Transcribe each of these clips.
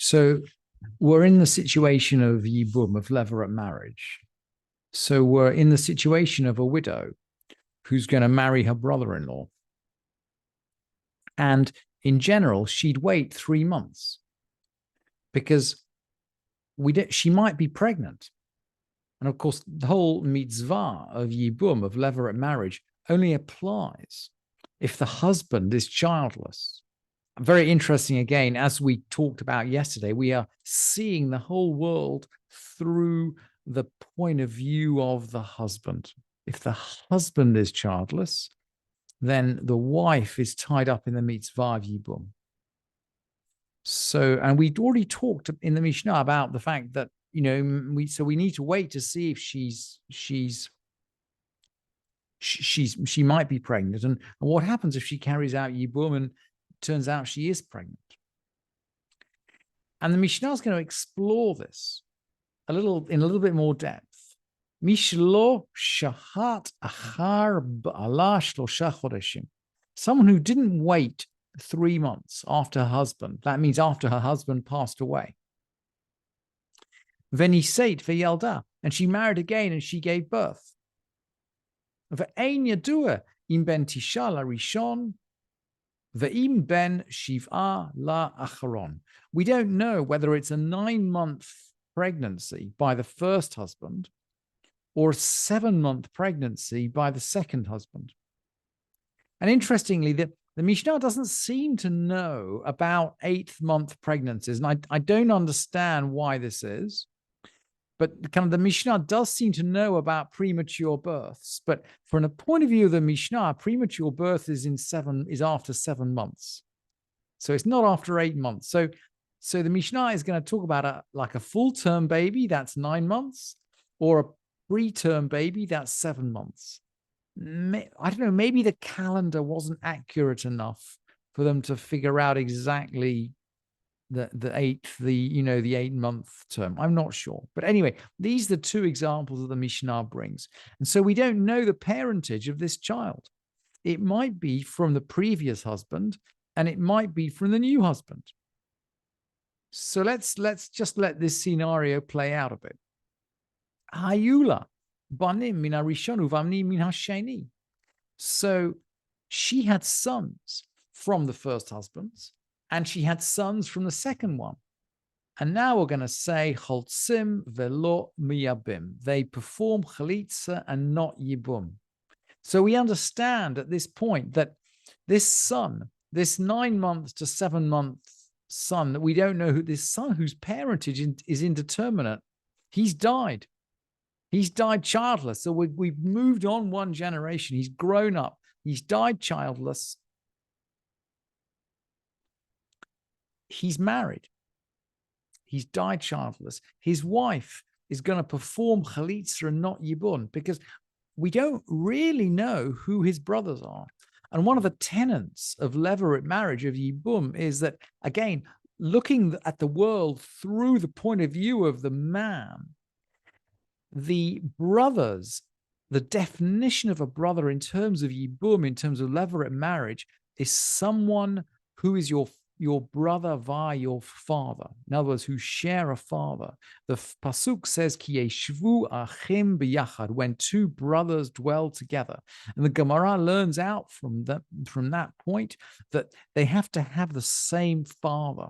So we're in the situation of Yibum, of levirate marriage. So we're in the situation of a widow who's going to marry her brother-in-law. And in general, she'd wait 3 months because she might be pregnant. And of course, the whole mitzvah of Yibum, of levirate marriage, only applies if the husband is childless. Very interesting, again, as we talked about yesterday, we are seeing the whole world through the point of view of the husband. If the husband is childless, then the wife is tied up in the mitzvah of Yibum. So, and we'd already talked in the Mishnah about the fact that, we need to wait to see if she might be pregnant, and what happens if she carries out Yibum and turns out she is pregnant. And the Mishnah is going to explore this in a little bit more depth. Mishlo shahat achar ba'ala shlosha chodeshim. Someone who didn't wait 3 months after her husband. That means after her husband passed away. Venisait v'yalda, and she married again and she gave birth. Ve'ein yadua im ben tisha la rishon ve'im ben shiv'a la acharon. We don't know whether it's a 9-month pregnancy by the first husband or a 7-month pregnancy by the second husband. And interestingly, the Mishnah doesn't seem to know about 8th-month pregnancies. And I don't understand why this is. But kind of the Mishnah does seem to know about premature births. But from a point of view of the Mishnah, premature birth is after 7 months. So it's not after 8 months. So the Mishnah is going to talk about a full-term baby, that's 9 months, or a preterm baby, that's 7 months. I don't know, maybe the calendar wasn't accurate enough for them to figure out exactly the 8-month term. I'm not sure. But anyway, these are the 2 examples that the Mishnah brings. And so we don't know the parentage of this child. It might be from the previous husband, and it might be from the new husband. So let's just let this scenario play out a bit. Hayula banim min harishon uvamnim min hasheni. So she had sons from the first husbands, and she had sons from the second one. And now we're going to say choltzim velo miyabim. They perform chalitza and not yibum. So we understand at this point that this son, this 9-month to 7-month son, that we don't know who this son, whose parentage is indeterminate, he's died. He's died childless. So we've moved on 1 generation. He's grown up. He's died childless. He's married. He's died childless. His wife is going to perform chalitza and not yibum, because we don't really know who his brothers are. And one of the tenets of levirate marriage, of yibum, is that, again, looking at the world through the point of view of the man, the brothers, the definition of a brother in terms of yibum, in terms of levirate marriage, is someone who is your brother via your father. In other words, who share a father. The pasuk says, Ki yeshvu achim biyachad, when 2 brothers dwell together. And the Gemara learns out from that point that they have to have the same father.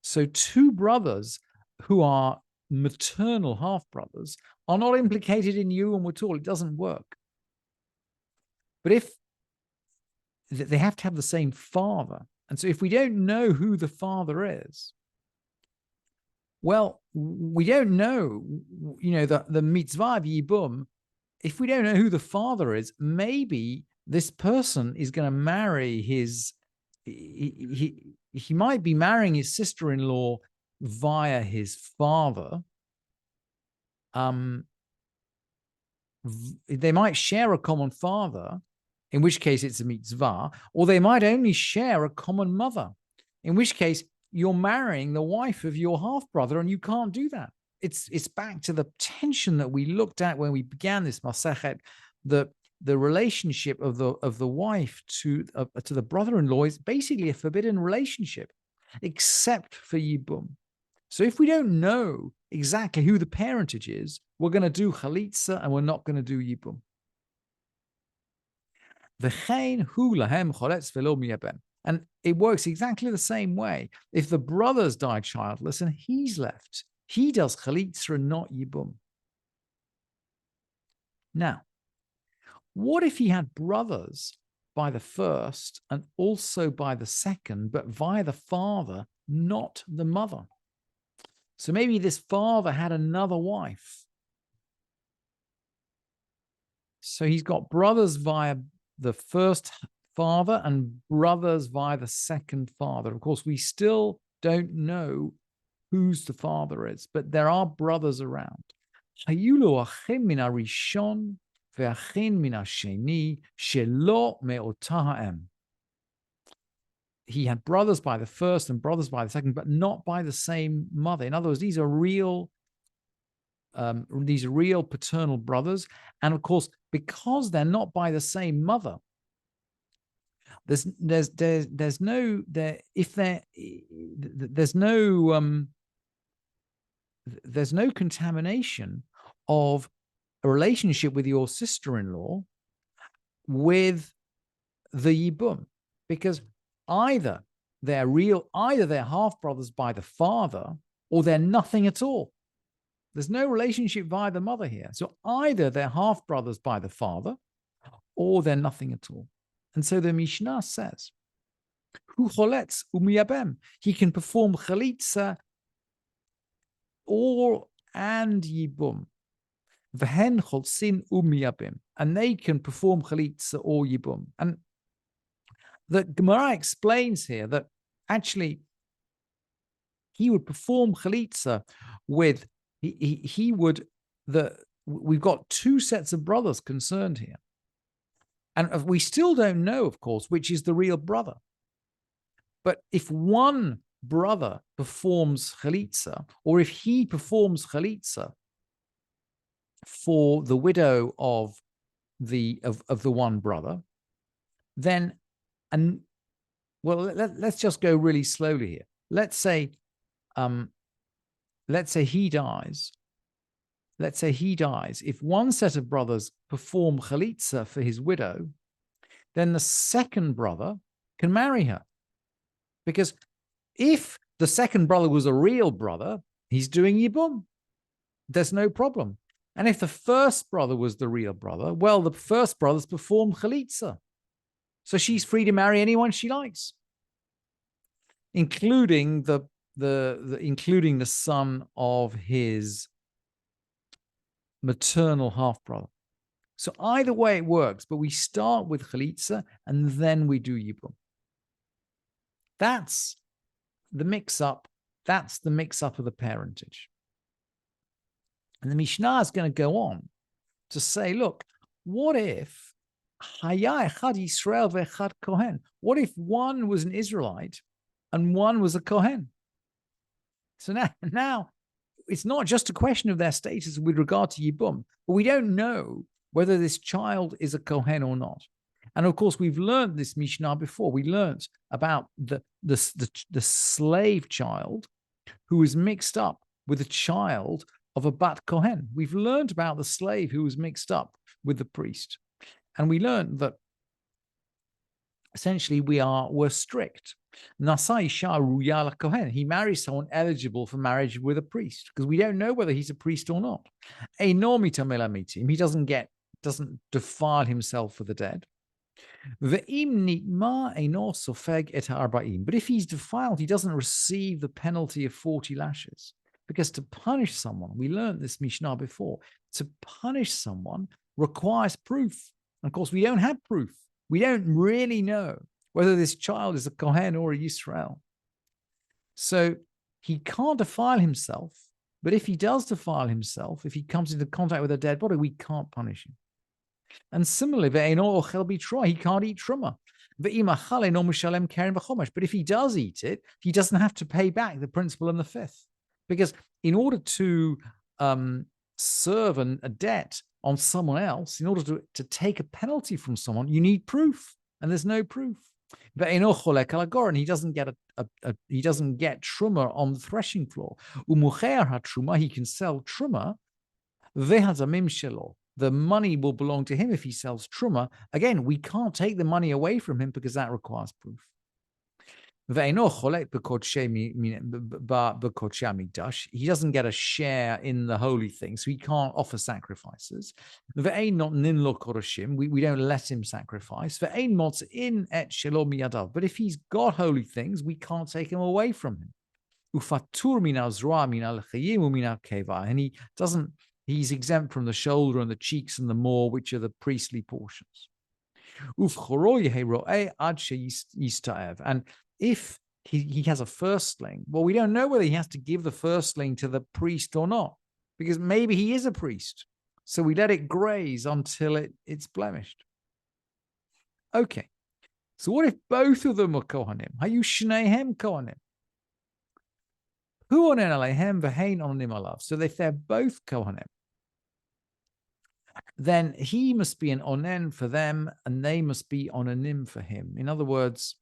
So 2 brothers who are maternal half-brothers are not implicated in yibum at all. It doesn't work. But if they have to have the same father, and so if we don't know who the father is, well, we don't know, the mitzvah of yibum. If we don't know who the father is, maybe this person is going to marry he might be marrying his sister-in-law via his father. They might share a common father, in which case it's a mitzvah, or they might only share a common mother, in which case you're marrying the wife of your half-brother, and you can't do that. It's back to the tension that we looked at when we began this Masechet. The relationship of the wife to the brother-in-law is basically a forbidden relationship. except for Yibum. So if we don't know exactly who the parentage is, we're going to do Chalitza and we're not going to do Yibum. And it works exactly the same way. If the brothers die childless and he's left, he does Chalitza and not Yibum. Now, what if he had brothers by the first and also by the second, but via the father, not the mother? So maybe this father had another wife. So he's got brothers via the first father and brothers via the second father. Of course, we still don't know whose the father is, but there are brothers around. He had brothers by the first and brothers by the second, but not by the same mother. In other words, these are real paternal brothers. And of course, because they're not by the same mother, there's no contamination of a relationship with your sister-in-law with the Yibum, because either they're half brothers by the father or they're nothing at all. There's no relationship via the mother here. So either they're half brothers by the father or they're nothing at all. And so the Mishnah says, Hu choletz umiyabem. He can perform chalitza or and yibum. Vehen cholsin umiyabim. And they can perform chalitza or yibum. And the Gemara explains here that actually he would perform chalitza with we've got two sets of brothers concerned here. And we still don't know, of course, which is the real brother. But if one brother performs chalitza, or if he performs chalitza for the widow of the one brother, then, let's just go really slowly here. Let's say he dies. If one set of brothers perform chalitza for his widow, then the second brother can marry her. Because if the second brother was a real brother, he's doing yibum. There's no problem. And if the first brother was the real brother, well, the first brothers perform chalitza. So she's free to marry anyone she likes, including the son of his maternal half-brother. So either way it works, but we start with chalitza and then we do yibum. That's the mix-up. That's the mix-up of the parentage. And the Mishnah is going to go on to say, look, what if Haya echad Yisrael ve'echad Kohen? What if one was an Israelite and one was a Kohen? So now it's not just a question of their status with regard to Yibum, but we don't know whether this child is a Kohen or not. And of course, we've learned this Mishnah before. We learned about the slave child who was mixed up with a child of a Bat Kohen. We've learned about the slave who was mixed up with the priest. And we learned that essentially we're strict. Nasa isha ruya la-kohen. He marries someone eligible for marriage with a priest, because we don't know whether he's a priest or not. Eino mitameh lamitim. He doesn't defile himself for the dead. Ve'im nitma eino sofeg et ha'arba'im. But if he's defiled, he doesn't receive the penalty of 40 lashes. Because to punish someone, we learned this Mishnah before, to punish someone requires proof. And of course, we don't have proof. We don't really know whether this child is a Kohen or a Yisrael. So he can't defile himself. But if he does defile himself, if he comes into contact with a dead body, we can't punish him. And similarly, he can't eat truma. But if he does eat it, he doesn't have to pay back the principal and the fifth. Because in order to serve a debt on someone else, in order to take a penalty from someone, you need proof. And there's no proof. And he doesn't get he doesn't get truma on the threshing floor. Truma, he can sell truma. The money will belong to him if he sells truma. Again, we can't take the money away from him because that requires proof. He doesn't get a share in the holy thing, so he can't offer sacrifices. We don't let him sacrifice. But if he's got holy things, we can't take him away from him. And he's exempt from the shoulder and the cheeks and the maw, which are the priestly portions. And if he has a firstling, well, we don't know whether he has to give the firstling to the priest or not, because maybe he is a priest. So we let it graze until it's blemished. Okay. So what if both of them are Kohanim? Hayu Shnehem Kohanim. Hu onen alehem v'hein onanim alav. So if they're both Kohanim, then he must be an onen for them and they must be onanim for him. In other words,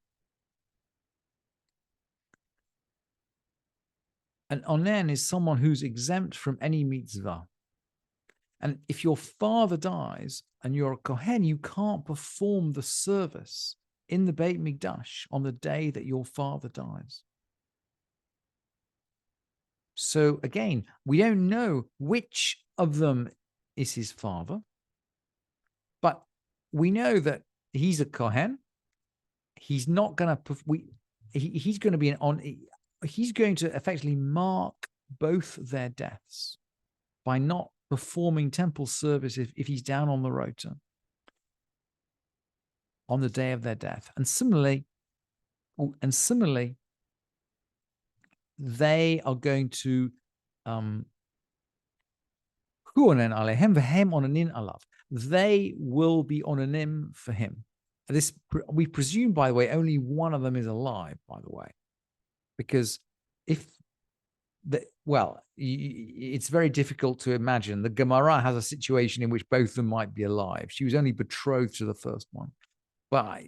an onen is someone who's exempt from any mitzvah. And if your father dies and you're a kohen, you can't perform the service in the Beit Mikdash on the day that your father dies. So again, we don't know which of them is his father, but we know that he's a kohen. He's not going to. He's going to be he's going to effectively mark both their deaths by not performing temple service if he's down on the rota on the day of their death. And similarly, they are going to they will be onanim for him. This, we presume, by the way, only one of them is alive, by the way, because it's very difficult to imagine. The Gemara has a situation in which both of them might be alive. She was only betrothed to the first one. Well,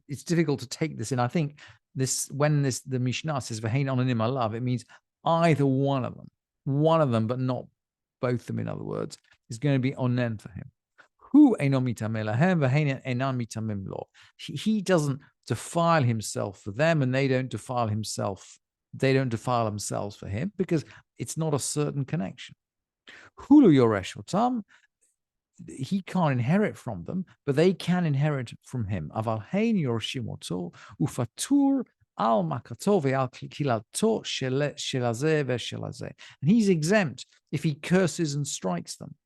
it's difficult to take this in. I think the Mishnah says v'hein onanim alav, it means either one of them, but not both of them. In other words, is going to be onen for him. He doesn't defile himself for them, and they don't defile themselves for him, because it's not a certain connection. Hulu yoresh otam, he can't inherit from them, but they can inherit from him. Aval hein yorshim oto ufatur al makato ve'al kilato shelazeh ve'shelazeh, and he's exempt if he curses and strikes them.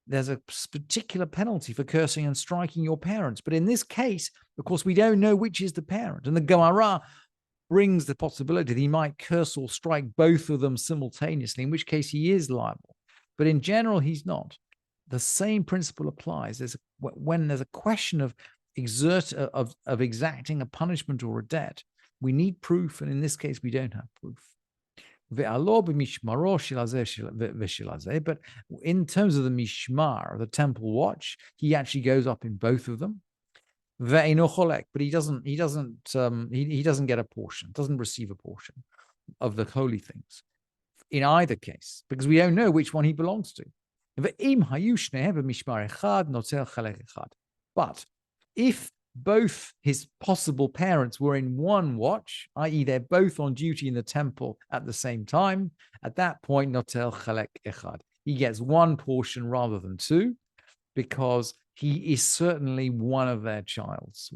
There's a particular penalty for cursing and striking your parents. But in this case, of course, we don't know which is the parent. And the Gemara brings the possibility that he might curse or strike both of them simultaneously, in which case he is liable. But in general, he's not. The same principle applies. When there's a question of exacting a punishment or a debt, we need proof. And in this case, we don't have proof. But in terms of the mishmar, the temple watch, he actually goes up in both of them. But he doesn't get a portion, doesn't receive a portion of the holy things in either case, because we don't know which one he belongs to. But if both his possible parents were in one watch, i.e. they're both on duty in the temple at the same time, at that point, notel chalek echad, he gets one portion rather than two, because he is certainly one of their children's.